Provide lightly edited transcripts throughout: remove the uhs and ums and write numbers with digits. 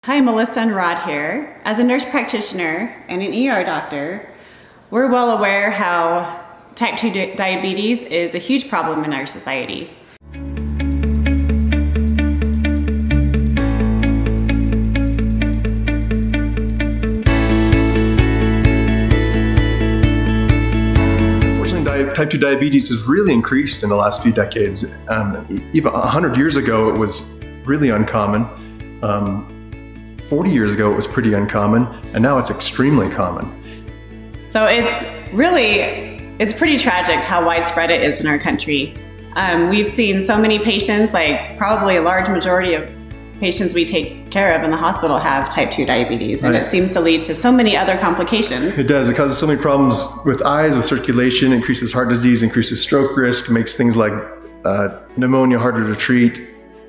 Hi, Melissa and Rod here. As a nurse practitioner and an ER doctor, we're well aware how type 2 diabetes is a huge problem in our society. Fortunately, type 2 diabetes has really increased in the last few decades. Even 100 years ago, it was really uncommon. 40 years ago, it was pretty uncommon, and now it's extremely common. So it's pretty tragic how widespread it is in our country. We've seen so many patients, like probably a large majority of patients we take care of in the hospital have type 2 diabetes, and It seems to lead to so many other complications. It does. It causes so many problems with eyes, with circulation, increases heart disease, increases stroke risk, makes things like pneumonia harder to treat.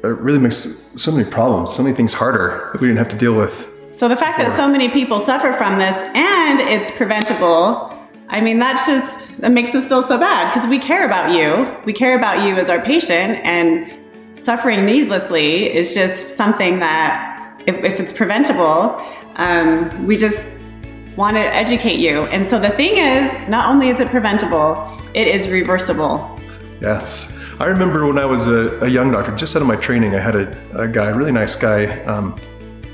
It really makes so many problems, so many things harder that we didn't have to deal with. So the fact that so many people suffer from this and it's preventable, I mean, that makes us feel so bad because we care about you. We care about you as our patient, and suffering needlessly is just something that if it's preventable, we just want to educate you. And so the thing is, not only is it preventable, it is reversible. Yes. I remember when I was a young doctor, just out of my training, I had a guy, a really nice guy.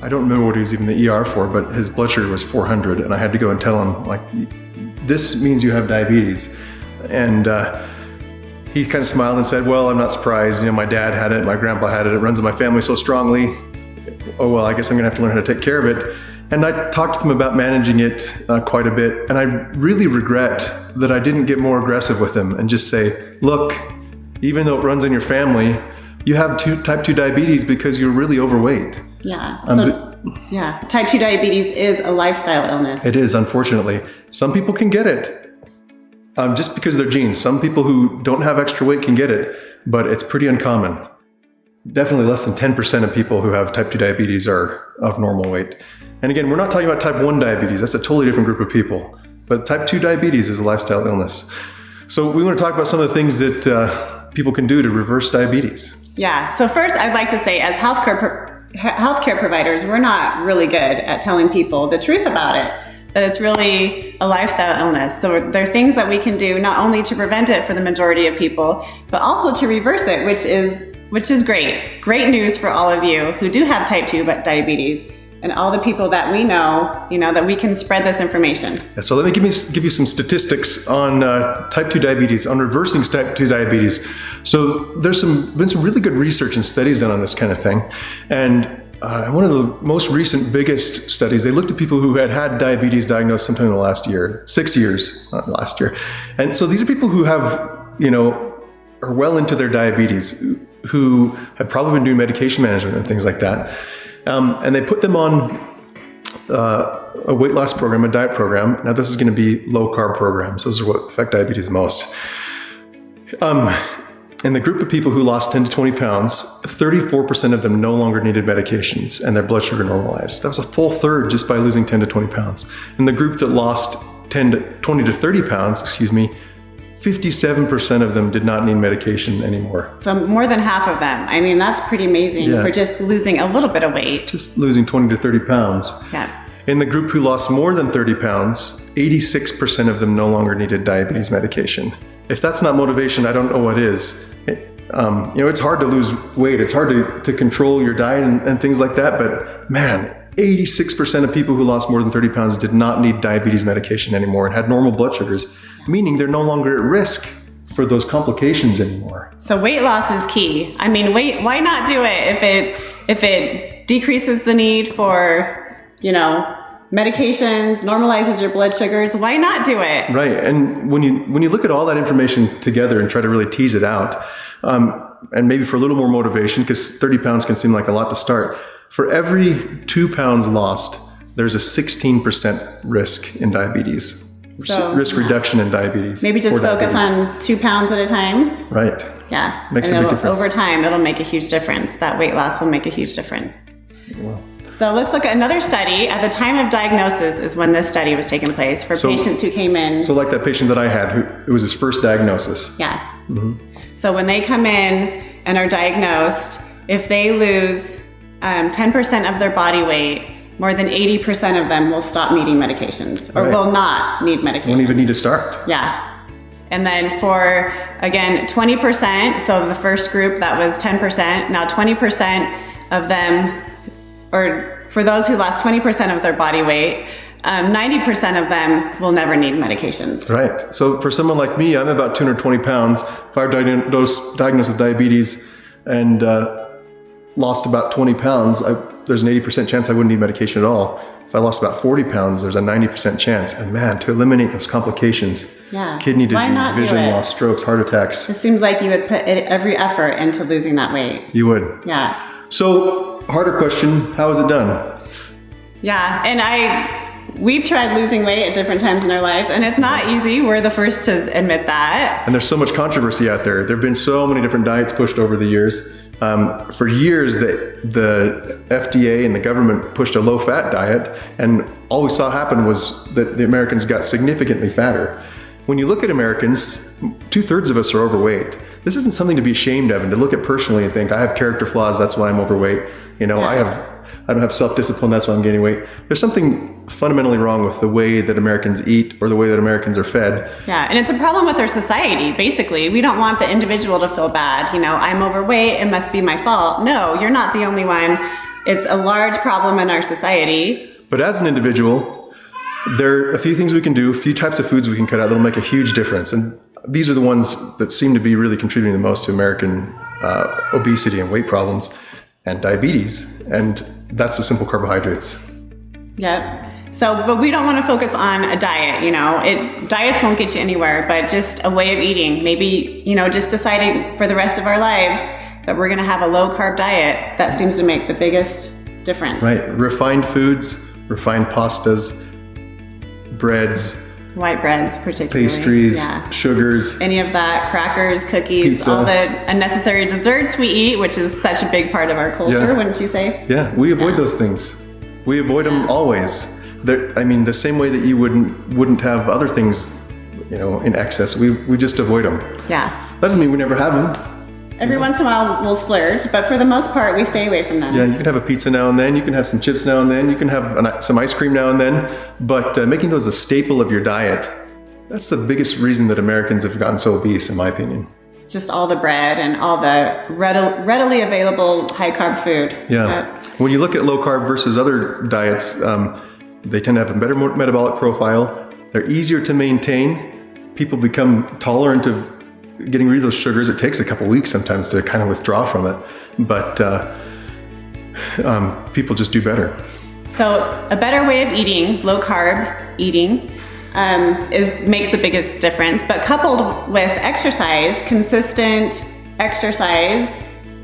I don't remember what he was even in the ER for, but his blood sugar was 400, and I had to go and tell him, like, this means you have diabetes. And he kind of smiled and said, well, I'm not surprised. You know, my dad had it, my grandpa had it runs in my family so strongly. Oh, well, I guess I'm gonna have to learn how to take care of it. And I talked to them about managing it quite a bit, and I really regret that I didn't get more aggressive with him and just say, look, even though it runs in your family, you have type 2 diabetes because you're really overweight. Yeah. Type 2 diabetes is a lifestyle illness. It is, unfortunately. Some people can get it just because of their genes. Some people who don't have extra weight can get it, but it's pretty uncommon. Definitely less than 10% of people who have type 2 diabetes are of normal weight. And again, we're not talking about type 1 diabetes. That's a totally different group of people. But type 2 diabetes is a lifestyle illness. So we want to talk about some of the things that people can do to reverse diabetes. Yeah, so first I'd like to say, as healthcare providers, we're not really good at telling people the truth about it, that it's really a lifestyle illness. So there are things that we can do not only to prevent it for the majority of people, but also to reverse it, which is great. Great news for all of you who do have type 2 diabetes, and all the people that we know, that we can spread this information. Yeah, so let me give you some statistics on type 2 diabetes, on reversing type 2 diabetes. So there's been some really good research and studies done on this kind of thing. And one of the most recent, biggest studies, they looked at people who had diabetes diagnosed sometime in the last year, 6 years, not last year. And so these are people who have, are well into their diabetes, who have probably been doing medication management and things like that. And they put them on a weight loss program, a diet program. Now this is going to be low carb programs. Those are what affect diabetes the most. In the group of people who lost 10 to 20 pounds, 34% of them no longer needed medications and their blood sugar normalized. That was a full third just by losing 10 to 20 pounds. In the group that lost 20 to 30 pounds, 57% of them did not need medication anymore. So more than half of them. I mean, that's pretty amazing for just losing a little bit of weight. Just losing 20 to 30 pounds. Yeah. In the group who lost more than 30 pounds, 86% of them no longer needed diabetes medication. If that's not motivation, I don't know what is. It's hard to lose weight. It's hard to control your diet and things like that. But man, 86% of people who lost more than 30 pounds did not need diabetes medication anymore and had normal blood sugars, meaning they're no longer at risk for those complications anymore. So weight loss is key. I mean, why not do it if it decreases the need for, medications, normalizes your blood sugars? Why not do it? Right. And when you look at all that information together and try to really tease it out, and maybe for a little more motivation, because 30 pounds can seem like a lot to start, for every 2 pounds lost, there's a 16% risk in diabetes. So, risk reduction in diabetes. Maybe just focus on 2 pounds at a time. Right. Yeah. Makes a big difference. Over time, it'll make a huge difference. That weight loss will make a huge difference. Wow. So let's look at another study. At the time of diagnosis is when this study was taking place for patients who came in. So like that patient that I had, it was his first diagnosis. Yeah. So when they come in and are diagnosed, if they lose 10% of their body weight, more than 80% of them will stop needing medications or will not need medications. Won't even need to start. Yeah. And then for, again, 20%, so the first group that was 10%, now 20% of them, or for those who lost 20% of their body weight, 90% of them will never need medications. Right. So for someone like me, I'm about 220 pounds. If I were diagnosed with diabetes and lost about 20 pounds, there's an 80% chance I wouldn't need medication at all. If I lost about 40 pounds, there's a 90% chance. And man, to eliminate those complications, kidney disease, vision loss, strokes, heart attacks. It seems like you would put every effort into losing that weight. You would. Yeah. So, harder question, how is it done? Yeah, and we've tried losing weight at different times in our lives, and it's not easy. We're the first to admit that. And there's so much controversy out there. There have been so many different diets pushed over the years. For years, the FDA and the government pushed a low-fat diet, and all we saw happen was that the Americans got significantly fatter. When you look at Americans, 2/3 of us are overweight. This isn't something to be ashamed of and to look at personally and think, I have character flaws, that's why I'm overweight. You know, I don't have self-discipline, that's why I'm gaining weight. There's something fundamentally wrong with the way that Americans eat or the way that Americans are fed. Yeah, and it's a problem with our society, basically. We don't want the individual to feel bad. You know, I'm overweight, it must be my fault. No, you're not the only one. It's a large problem in our society. But as an individual, there are a few things we can do, a few types of foods we can cut out that'll make a huge difference. And these are the ones that seem to be really contributing the most to American obesity and weight problems and diabetes. And that's the simple carbohydrates. Yep. So, but we don't want to focus on a diet, you know, diets won't get you anywhere, but just a way of eating. Maybe, you know, just deciding for the rest of our lives that we're going to have a low carb diet. That seems to make the biggest difference. Right. Refined foods, refined pastas, breads, white breads particularly. Pastries, sugars. Any of that, crackers, cookies, pizza. All the unnecessary desserts we eat, which is such a big part of our culture, wouldn't you say? Yeah, we avoid those things. We avoid them always. I mean, the same way that you wouldn't have other things, you know, in excess, we just avoid them. Yeah. That doesn't mean we never have them. Every once in a while we'll splurge, but for the most part we stay away from them. Yeah, you can have a pizza now and then, you can have some chips now and then, you can have some ice cream now and then, but making those a staple of your diet, that's the biggest reason that Americans have gotten so obese, in my opinion. Just all the bread and all the readily available high carb food. Yeah. When you look at low carb versus other diets, they tend to have a better metabolic profile. They're easier to maintain. People become tolerant of getting rid of those sugars. It takes a couple weeks sometimes to kind of withdraw from it, but people just do better. So a better way of eating, low carb eating, makes the biggest difference, but coupled with exercise, consistent exercise,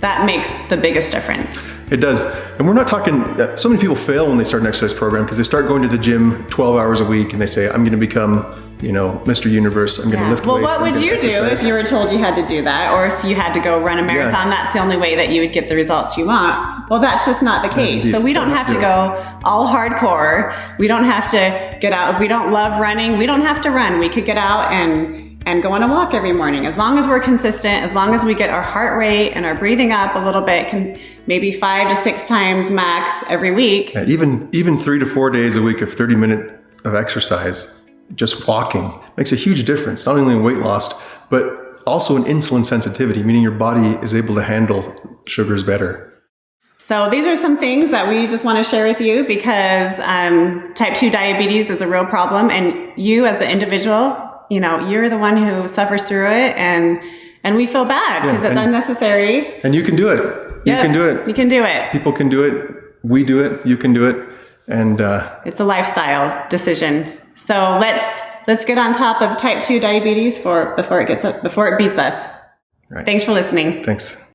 that makes the biggest difference. It does. And we're not talking, so many people fail when they start an exercise program because they start going to the gym 12 hours a week and they say, I'm going to become, you know, Mr. Universe, I'm going to lift weights. Well, what would you do if you were told you had to do that? Or if you had to go run a marathon, that's the only way that you would get the results you want. Well, that's just not the case. So we don't have to go all hardcore. We don't have to get out. If we don't love running, we don't have to run. We could get out and go on a walk every morning. As long as we're consistent, as long as we get our heart rate and our breathing up a little bit, maybe 5 to 6 times max every week. Yeah, even 3 to 4 days a week of 30 minutes of exercise, just walking, makes a huge difference, not only in weight loss, but also in insulin sensitivity, meaning your body is able to handle sugars better. So these are some things that we just want to share with you because type 2 diabetes is a real problem, and you as the individual, you know, you're the one who suffers through it, and we feel bad because it's unnecessary. And you can do it. You can do it. You can do it. People can do it. We do it. You can do it. And it's a lifestyle decision. So let's get on top of type 2 diabetes before it beats us. Right. Thanks for listening. Thanks.